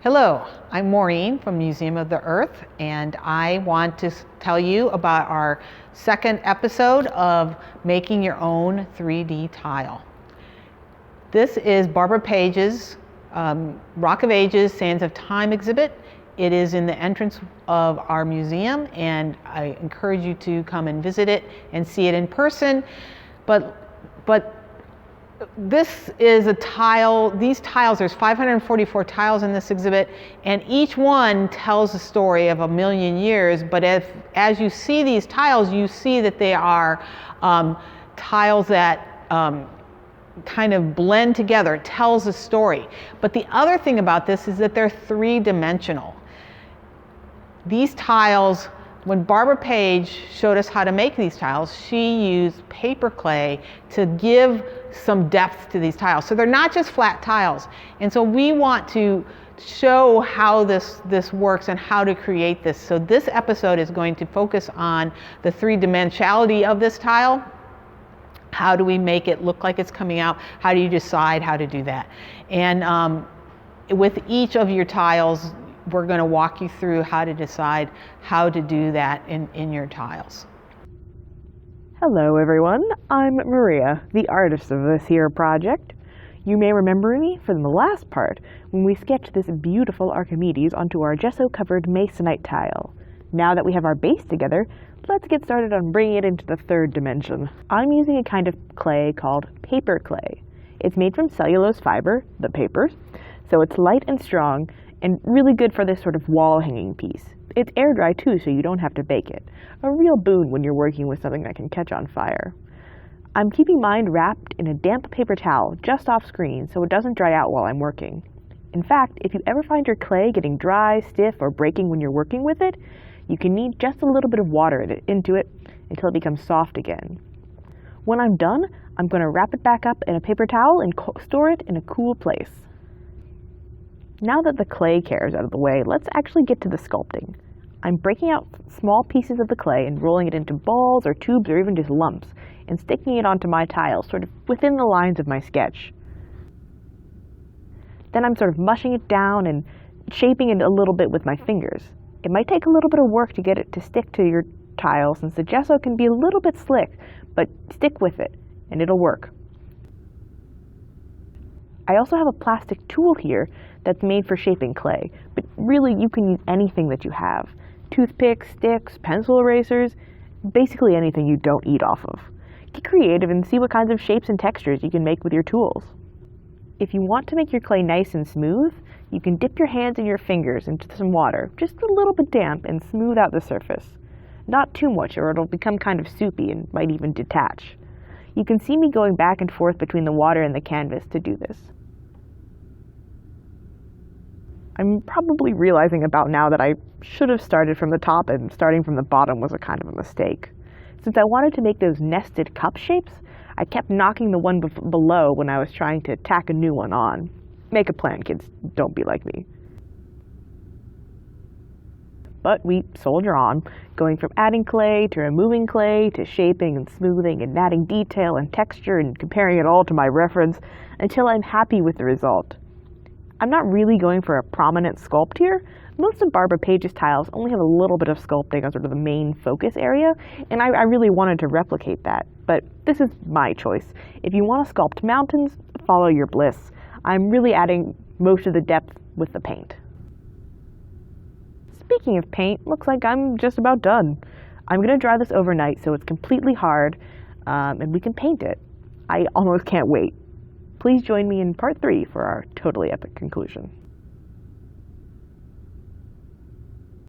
Hello, I'm Maureen from Museum of the Earth, and I want to tell you about our second episode of making your own 3D tile. This is Barbara Page's Rock of Ages, Sands of Time exhibit. It is in the entrance of our museum, and I encourage you to come and visit it and see it in person. But this is a tile, these tiles, there's 544 tiles in this exhibit, and each one tells a story of 1,000,000 years, but as you see these tiles, you see that they are tiles that kind of blend together. It tells a story. But the other thing about this is that they're three-dimensional. These tiles, when Barbara Page showed us how to make these tiles, she used paper clay to give some depth to these tiles. So they're not just flat tiles. And so we want to show how this works and how to create this. So this episode is going to focus on the three-dimensionality of this tile. How do we make it look like it's coming out? How do you decide how to do that? And with each of your tiles, we're going to walk you through how to decide how to do that in your tiles. Hello everyone, I'm Maria, the artist of this here project. You may remember me from the last part when we sketched this beautiful Archimedes onto our gesso-covered masonite tile. Now that we have our base together, let's get started on bringing it into the third dimension. I'm using a kind of clay called paper clay. It's made from cellulose fiber, the papers, so it's light and strong and really good for this sort of wall hanging piece. It's air dry too, so you don't have to bake it. A real boon when you're working with something that can catch on fire. I'm keeping mine wrapped in a damp paper towel just off screen so it doesn't dry out while I'm working. In fact, if you ever find your clay getting dry, stiff, or breaking when you're working with it, you can knead just a little bit of water into it until it becomes soft again. When I'm done, I'm going to wrap it back up in a paper towel and store it in a cool place. Now that the clay care is out of the way, let's actually get to the sculpting. I'm breaking out small pieces of the clay and rolling it into balls or tubes or even just lumps and sticking it onto my tile, sort of within the lines of my sketch. Then I'm sort of mushing it down and shaping it a little bit with my fingers. It might take a little bit of work to get it to stick to your tile since the gesso can be a little bit slick, but stick with it and it'll work. I also have a plastic tool here that's made for shaping clay, but really you can use anything that you have. Toothpicks, sticks, pencil erasers, basically anything you don't eat off of. Get creative and see what kinds of shapes and textures you can make with your tools. If you want to make your clay nice and smooth, you can dip your hands and your fingers into some water, just a little bit damp, and smooth out the surface. Not too much or it'll become kind of soupy and might even detach. You can see me going back and forth between the water and the canvas to do this. I'm probably realizing about now that I should have started from the top and starting from the bottom was a kind of a mistake. Since I wanted to make those nested cup shapes, I kept knocking the one below when I was trying to tack a new one on. Make a plan, kids. Don't be like me. But we soldier on, going from adding clay to removing clay to shaping and smoothing and adding detail and texture and comparing it all to my reference until I'm happy with the result. I'm not really going for a prominent sculpt here. Most of Barbara Page's tiles only have a little bit of sculpting as sort of the main focus area, and I really wanted to replicate that, but this is my choice. If you want to sculpt mountains, follow your bliss. I'm really adding most of the depth with the paint. Speaking of paint, looks like I'm just about done. I'm going to dry this overnight so it's completely hard, and we can paint it. I almost can't wait. Please join me in part 3 for our totally epic conclusion.